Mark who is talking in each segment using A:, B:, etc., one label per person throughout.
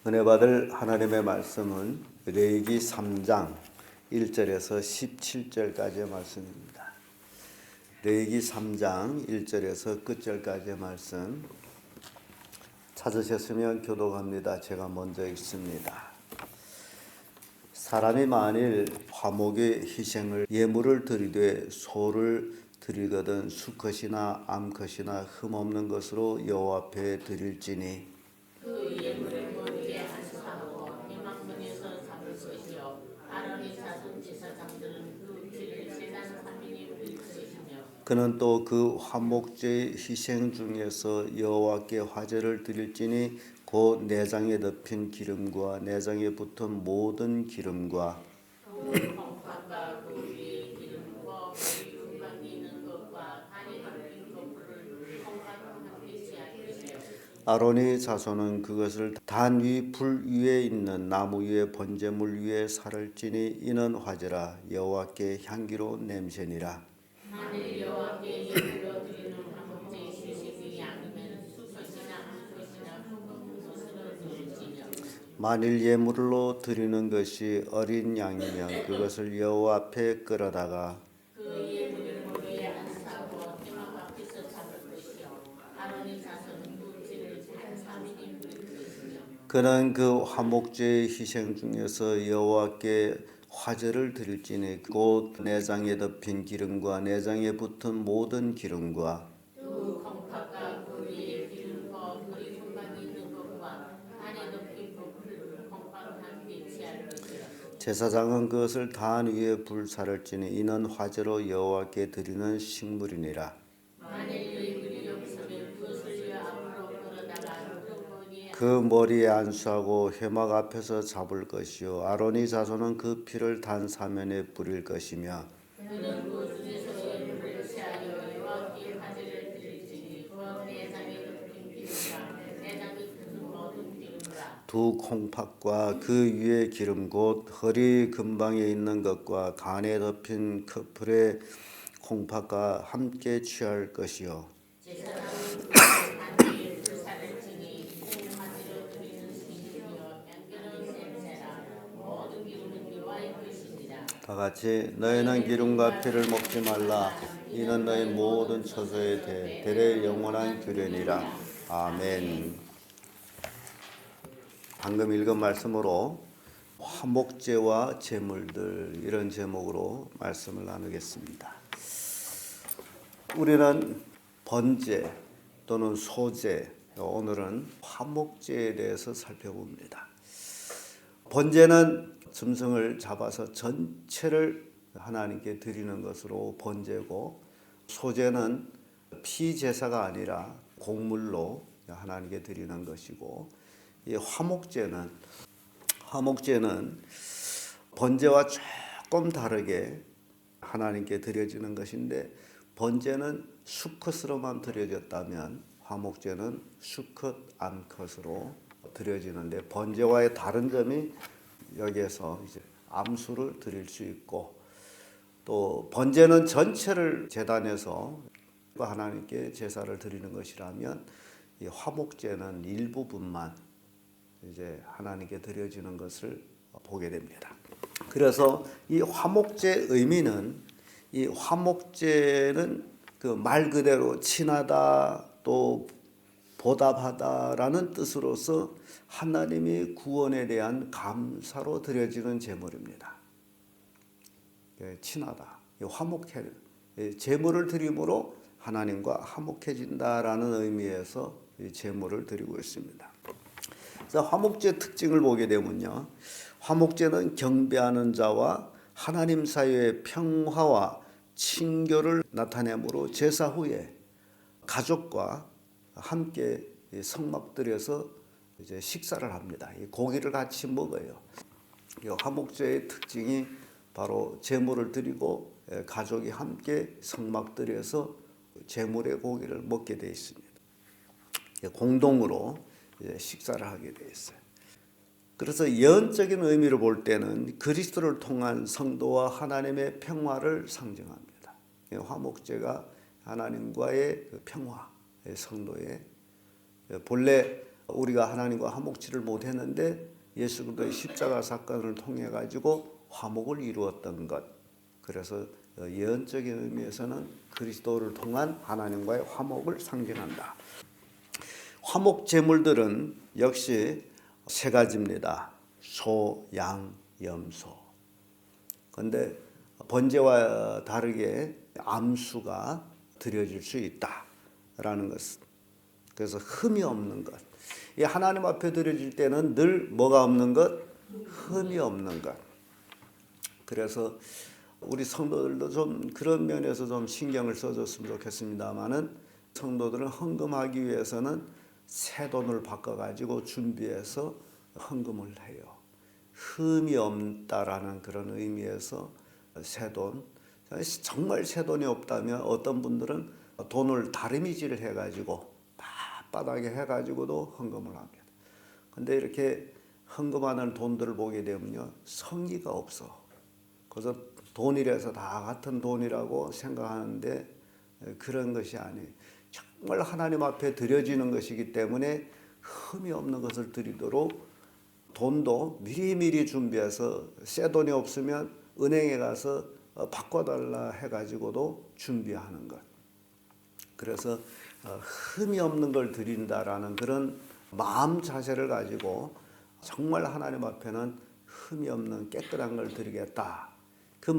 A: 은혜 받을 하나님의 말씀은 레위기 3장 1절에서 17절까지의 말씀입니다. 레위기 3장 1절에서 끝절까지의 말씀 찾으셨으면 교독합니다. 제가 먼저 읽습니다. 사람이 만일 화목의 희생을 예물을 드리되 소를 드리거든 수컷이나 암컷이나 흠없는 것으로 여호와 앞에 드릴지니
B: 그 예물의 머리에 안수하고 회막문에서 잡을 것이요 아론의 자손 제사장들은 그 피를 제단 3인이 뿌릴 것이며
A: 그는 또 그 화목제의 희생 중에서 여호와께 화제를 드릴지니 곧 내장에 덮인 기름과 내장에 붙은 모든 기름과
B: 그 콩팥과 그 위에 기름과 머리 중간에 있는 것과 다리 덮인 것을 콩팥과 함께 취할 것이요
A: 아론의 자손은 그것을 단 위 불 위에 있는 나무 위에 번제물 위에 살을 찌니 이는 화제라 여호와께 향기로운 냄새니라.
B: 만일 여호와께 예물로 드리는 화목제의 휴식이 아니면 수컷이나 암컷이나 흠없는 것으로 드릴지며
A: 만일 예물로 드리는 것이 어린 양이면 그것을 여호와 앞에 끌어다가
B: 그 예물의 머리에 안수하고 회막 앞에서 잡을 것이요 아론의 자손은 그 피를 제단 3인이 뿌릴 것이며
A: 그는 그 화목제의 희생 중에서 여호와께 화제를 드릴지니 곧 내장에 덮인 기름과 내장에 붙은 모든 기름과
B: 그 콩팥과 그 위에 기름과 머리 중간에 있는 것과 다리 덮인 것을 콩팥과 함께 취할 것이요
A: 제사장은 그것을 단 위에 불사를 찌니 이는 화제로 여호와께 드리는 식물이니라.
B: 만일 너희들이 여기서는 그것을 여 앞으로 끌어다가 그 머리에
A: 그 머리에 안수하고 회막 앞에서 잡을 것이요 아론의 자손은 그 피를 단 사면에 뿌릴 것이며
B: 그는 그 중에서 예물을 취하여 여호와께 화제를 드릴지니 그 내장에 덮인 기름과 내장에 붙은 모든 기름이라
A: 두 콩팥과 그 위에 기름 곧 허리 근방에 있는 것과 간에 덮인 커플의 콩팥과 함께 취할 것이요
B: 제사장은 그것을 단 위에 불사를 지니 이는 화제로 드리는 신이요 향기로운 냄새라 모든 기름은 여호와의 것이니라
A: 다 같이 너희는 기름과 피를 먹지 말라 이는 너희 모든 처소에 대대 영원한 규례니라. 아멘. 방금 읽은 말씀으로 화목제와 제물들 이런 제목으로 말씀을 나누겠습니다. 우리는 번제 또는 소제, 오늘은 화목제에 대해서 살펴봅니다. 번제는 짐승을 잡아서 전체를 하나님께 드리는 것으로 번제고, 소제는 피제사가 아니라 곡물로 하나님께 드리는 것이고, 이 화목제는 번제와 조금 다르게 하나님께 드려지는 것인데, 번제는 수컷으로만 드려졌다면 화목제는 수컷 암컷으로 드려지는데, 번제와의 다른 점이 여기에서 이제 암수를 드릴 수 있고, 또 번제는 전체를 제단에서 하나님께 제사를 드리는 것이라면 이 화목제는 일부분만 이제 하나님께 드려지는 것을 보게 됩니다. 그래서 이 화목제 의미는, 이 화목제는 그 말 그대로 친하다 또 보답하다라는 뜻으로서 하나님의 구원에 대한 감사로 드려지는 제물입니다. 친하다, 화목해, 제물을 드림으로 하나님과 화목해진다라는 의미에서 제물을 드리고 있습니다. 그래서 화목제 특징을 보게 되면요, 화목제는 경배하는 자와 하나님 사이의 평화와 친교를 나타내므로 제사 후에 가족과 함께 성막들에서 이제 식사를 합니다. 이 고기를 같이 먹어요. 이 화목제의 특징이 바로 제물을 드리고 가족이 함께 성막들에서 제물의 고기를 먹게 되어 있습니다. 공동으로 식사를 하게 되어 있어요. 그래서 예언적인 의미를 볼 때는 그리스도를 통한 성도와 하나님의 평화를 상징합니다. 화목제가 하나님과의 평화, 성도의 본래 우리가 하나님과 화목지를 못했는데 예수 그리스도의 십자가 사건을 통해 가지고 화목을 이루었던 것. 그래서 예언적인 의미에서는 그리스도를 통한 하나님과의 화목을 상징한다. 화목 제물들은 역시 세 가지입니다. 소, 양, 염소. 그런데 번제와 다르게 암수가 드려질 수 있다라는 것. 그래서 흠이 없는 것. 이 하나님 앞에 드려질 때는 늘 뭐가 없는 것? 흠이 없는 것. 그래서 우리 성도들도 좀 그런 면에서 좀 신경을 써줬으면 좋겠습니다만은 성도들은 헌금하기 위해서는 새 돈을 바꿔가지고 준비해서 헌금을 해요. 흠이 없다라는 그런 의미에서 새 돈. 정말 새 돈이 없다면 어떤 분들은 돈을 다리미질을 해가지고 바닥에 해가지고도 헌금을 합니다. 근데 이렇게 헌금하는 돈들을 보게 되면요, 성의가 없어. 그래서 돈이라서 다 같은 돈이라고 생각하는데 그런 것이 아니에요. 정말 하나님 앞에 드려지는 것이기 때문에 흠이 없는 것을 드리도록 돈도 미리미리 준비해서 새 돈이 없으면 은행에 가서 바꿔달라 해가지고도 준비하는 것. 그래서 흠이 없는 걸 드린다라는 그런 마음 자세를 가지고 정말 하나님 앞에는 흠이 없는 깨끗한 걸 드리겠다. 그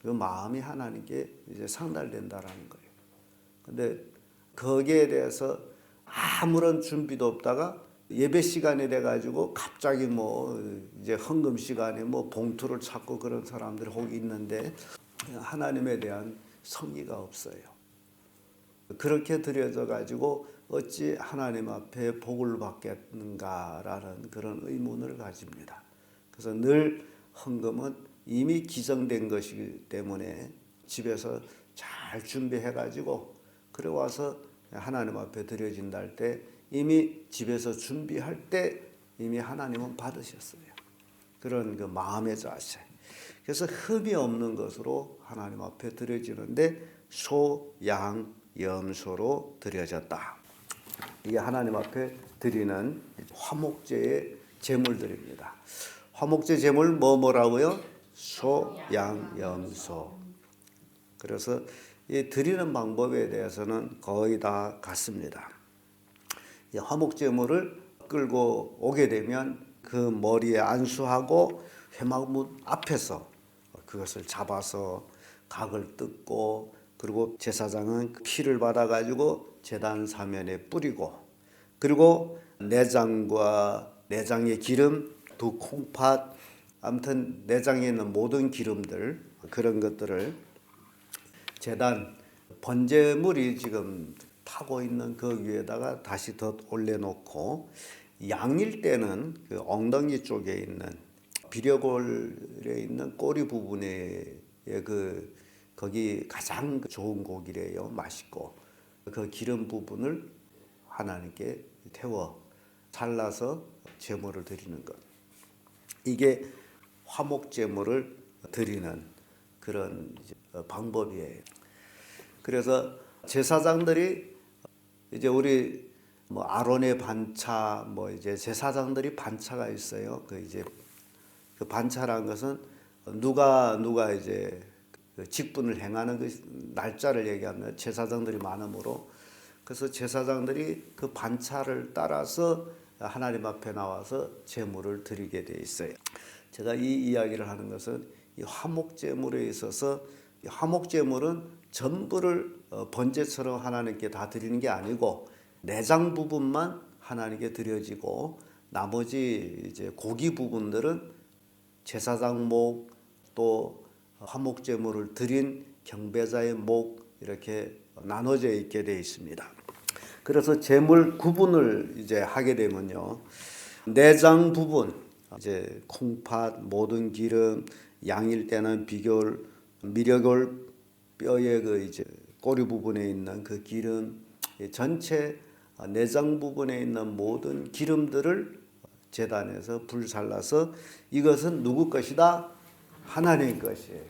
A: 마음이 하나님께 이제 상달된다라는 거예요. 근데 거기에 대해서 아무런 준비도 없다가 예배 시간이 돼가지고 갑자기 뭐 이제 헌금 시간에 뭐 봉투를 찾고 그런 사람들이 혹 있는데 하나님에 대한 성의가 없어요. 그렇게 드려져 가지고 어찌 하나님 앞에 복을 받겠는가라는 그런 의문을 가집니다. 그래서 늘 헌금은 이미 기정된 것이기 때문에 집에서 잘 준비해 가지고 그래 와서 하나님 앞에 드려진다 할 때 이미 집에서 준비할 때 이미 하나님은 받으셨어요. 그런 그 마음의 자세. 그래서 흠이 없는 것으로 하나님 앞에 드려지는데 소, 양, 염소로 드려졌다. 이게 하나님 앞에 드리는 화목제의 제물들입니다. 화목제 제물 뭐라고요? 소, 양, 염소. 그래서 이 드리는 방법에 대해서는 거의 다 같습니다. 이 화목제물을 끌고 오게 되면 그 머리에 안수하고 회막문 앞에서 그것을 잡아서 각을 뜯고 그리고 제사장은 피를 받아가지고 제단 사면에 뿌리고 그리고 내장과 내장의 기름, 두 콩팥, 아무튼 내장에 있는 모든 기름들 그런 것들을 제단 번제물이 지금 타고 있는 그 위에다가 다시 더 올려놓고 양일 때는 그 엉덩이 쪽에 있는 비려골에 있는 꼬리 부분에 거기 가장 좋은 고기래요. 맛있고 그 기름 부분을 하나님께 태워 잘라서 제물을 드리는 것. 이게 화목 제물을 드리는 그런 방법이에요. 그래서 제사장들이 이제 우리 뭐 아론의 반차 이제 제사장들이 반차가 있어요. 그 반차라는 것은 누가 이제 그 직분을 행하는 그 날짜를 얘기하면 제사장들이 많으므로 그래서 제사장들이 그 반차를 따라서 하나님 앞에 나와서 제물을 드리게 돼 있어요. 제가 이 이야기를 하는 것은 이 화목 제물에 있어서 이 화목 제물은 전부를 번제처럼 하나님께 다 드리는 게 아니고 내장 부분만 하나님께 드려지고 나머지 이제 고기 부분들은 제사장 목 또 화목 제물을 드린 경배자의 목 이렇게 나눠져 있게 되어 있습니다. 그래서 제물 구분을 이제 하게 되면요. 내장 부분 이제 콩팥, 모든 기름, 양일 때는 비결, 미려골 뼈의 그 이제 꼬리 부분에 있는 그 기름, 전체 내장 부분에 있는 모든 기름들을 제단에서 불살라서 이것은 누구 것이다? 하나님 것이에요.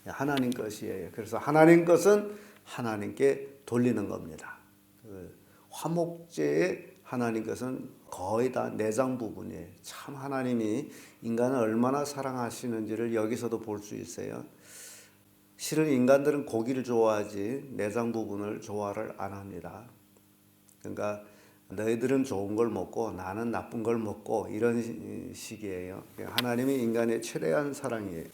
A: 하나님 것이에요. 그래서 하나님 것은 하나님께 돌리는 겁니다. 화목제의 하나님 것은 거의 다 내장 부분이에요. 참 하나님이 인간을 얼마나 사랑하시는지를 여기서도 볼 수 있어요. 실은 인간들은 고기를 좋아하지 내장 부분을 좋아를 안 합니다. 그러니까 너희들은 좋은 걸 먹고 나는 나쁜 걸 먹고 이런 식이에요. 하나님이 인간의 최대한 사랑이에요.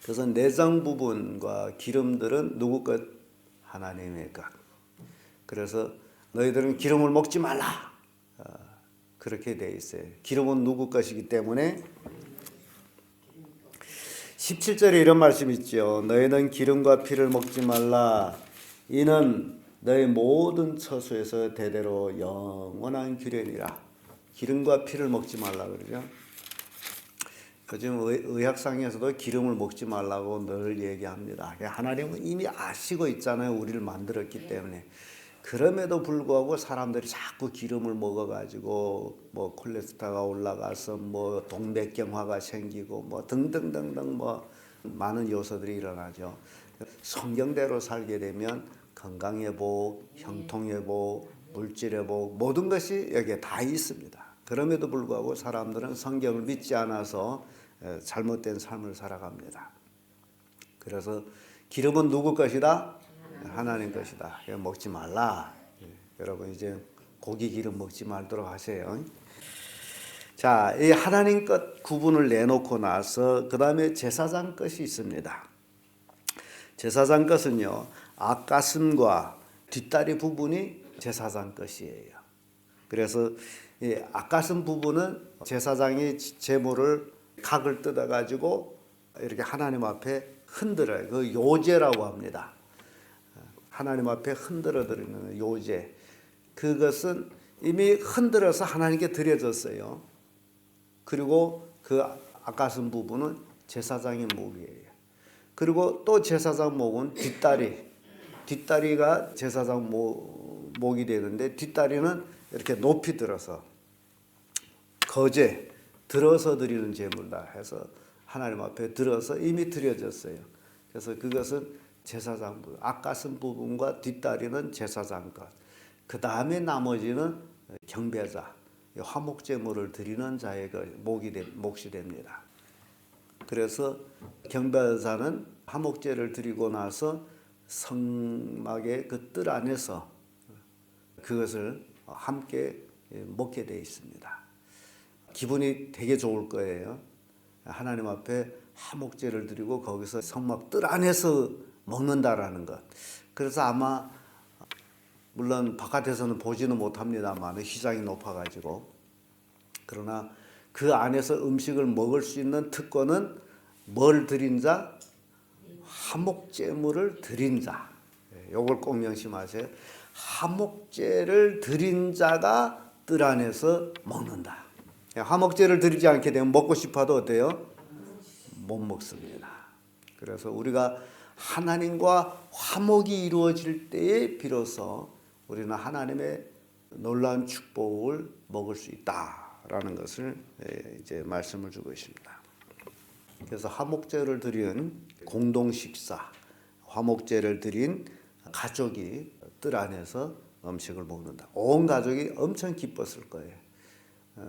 A: 그래서 내장 부분과 기름들은 누구 것? 하나님의 것. 그래서 너희들은 기름을 먹지 말라. 그렇게 돼 있어요. 기름은 누구 것이기 때문에 17절에 이런 말씀이 있죠. 너희는 기름과 피를 먹지 말라. 이는 너희 모든 처소에서 대대로 영원한 규례니라. 기름과 피를 먹지 말라 그러죠. 요즘 의학상에서도 기름을 먹지 말라고 늘 얘기합니다. 하나님은 이미 아시고 있잖아요. 우리를 만들었기 때문에. 그럼에도 불구하고 사람들이 자꾸 기름을 먹어가지고 뭐 콜레스테롤이 올라가서 뭐 동맥경화가 생기고 뭐 등등등등 뭐 많은 요소들이 일어나죠. 성경대로 살게 되면 건강회복, 형통회복, 물질회복 모든 것이 여기에 다 있습니다. 그럼에도 불구하고 사람들은 성경을 믿지 않아서 잘못된 삶을 살아갑니다. 그래서 기름은 누구 것이다? 하나님 것이다. 먹지 말라. 여러분 이제 고기 기름 먹지 말도록 하세요. 자, 이 하나님 것 구분을 내놓고 나서 그 다음에 제사장 것이 있습니다. 제사장 것은요, 앞가슴과 뒷다리 부분이 제사장 것이에요. 그래서 이 앞가슴 부분은 제사장이 제물을 각을 뜯어 가지고 이렇게 하나님 앞에 흔들어요. 그 요제라고 합니다. 하나님 앞에 흔들어 드리는 요제. 그것은 이미 흔들어서 하나님께 드려졌어요. 그리고 그 앞가슴 부분은 제사장의 목이에요. 그리고 또 제사장 목은 뒷다리. 뒷다리가 제사장 목이 되는데 뒷다리는 이렇게 높이 들어서 거제 들어서 드리는 제물다 해서 하나님 앞에 들어서 이미 드려졌어요. 그래서 그것은 제사장 부분, 앞가슴 부분과 뒷다리는 제사장 것. 그 다음에 나머지는 경배자, 화목제물을 드리는 자의 몫이 됩니다. 그래서 경배자는 화목제를 드리고 나서 성막의 그 뜰 안에서 그것을 함께 먹게 되어 있습니다. 기분이 되게 좋을 거예요. 하나님 앞에 화목제를 드리고 거기서 성막 뜰 안에서 먹는다라는 것. 그래서 아마 물론 바깥에서는 보지는 못합니다만 휘장이 높아가지고 그러나 그 안에서 음식을 먹을 수 있는 특권은 뭘 드린 자? 화목제물을 드린 자. 요걸 꼭 명심하세요. 화목제를 드린 자가 뜰 안에서 먹는다. 화목제를 드리지 않게 되면 먹고 싶어도 어때요? 못 먹습니다. 그래서 우리가 하나님과 화목이 이루어질 때에 비로소 우리는 하나님의 놀라운 축복을 먹을 수 있다라는 것을 이제 말씀을 주고 있습니다. 그래서 화목제를 드린 공동 식사, 화목제를 드린 가족이 뜰 안에서 음식을 먹는다. 온 가족이 엄청 기뻤을 거예요.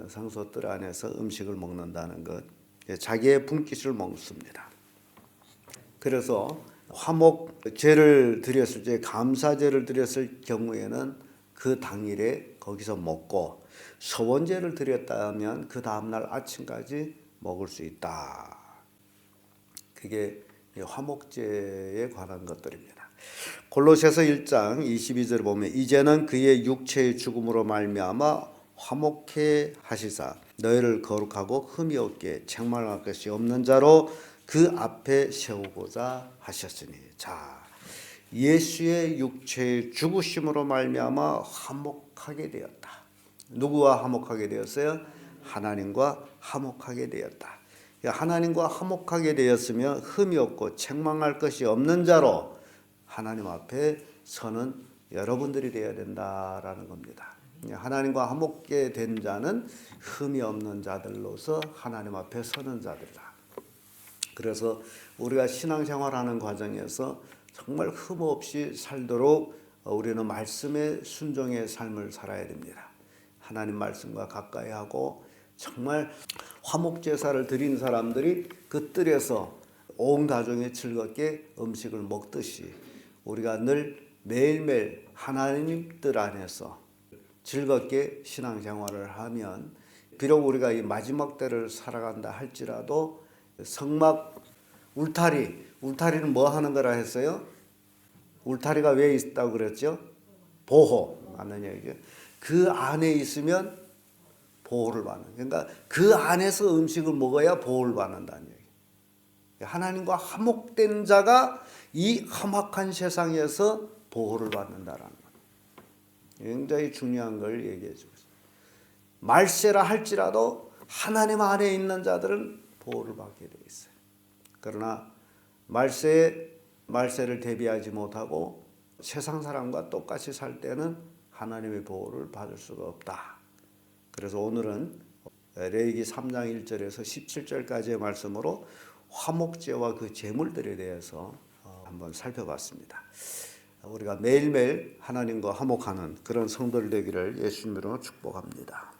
A: 성소 뜰 안에서 음식을 먹는다는 것, 자기의 분깃을 먹습니다. 그래서 화목제를 드렸을 때 감사제를 드렸을 경우에는 그 당일에 거기서 먹고 서원제를 드렸다면 그 다음날 아침까지 먹을 수 있다. 그게 화목제에 관한 것들입니다. 골로새서 1장 22절을 보면 이제는 그의 육체의 죽음으로 말미암아 화목해 하시사 너희를 거룩하고 흠이 없게 책망할 것이 없는 자로 그 앞에 세우고자 하셨으니. 자, 예수의 육체의 죽으심으로 말미암아 화목하게 되었다. 누구와 화목하게 되었어요? 하나님과 화목하게 되었다. 하나님과 화목하게 되었으면 흠이 없고 책망할 것이 없는 자로 하나님 앞에 서는 여러분들이 되어야 된다라는 겁니다. 하나님과 화목게 된 자는 흠이 없는 자들로서 하나님 앞에 서는 자들이다. 그래서 우리가 신앙생활하는 과정에서 정말 흠 없이 살도록 우리는 말씀에 순종의 삶을 살아야 됩니다. 하나님 말씀과 가까이 하고 정말 화목제사를 드린 사람들이 그 뜰에서 온 가정이 즐겁게 음식을 먹듯이 우리가 늘 매일매일 하나님 뜰 안에서 즐겁게 신앙생활을 하면 비록 우리가 이 마지막 때를 살아간다 할지라도 성막 울타리는 뭐 하는 거라 했어요? 울타리가 왜 있다고 그랬죠? 보호 하는 얘기죠. 그 안에 있으면 보호를 받는. 그러니까 그 안에서 음식을 먹어야 보호를 받는다는 얘기. 하나님과 화목된 자가 이 험악한 세상에서 보호를 받는다라는 것. 굉장히 중요한 걸 얘기해 주고 있습니다. 말세라 할지라도 하나님 안에 있는 자들은 보호를 받게 되어 있어요. 그러나 말세를 대비하지 못하고 세상 사람과 똑같이 살 때는 하나님의 보호를 받을 수가 없다. 그래서 오늘은 레위기 3장 1절에서 17절까지의 말씀으로 화목제와 그 제물들에 대해서 한번 살펴봤습니다. 우리가 매일매일 하나님과 화목하는 그런 성도들 되기를 예수님으로 축복합니다.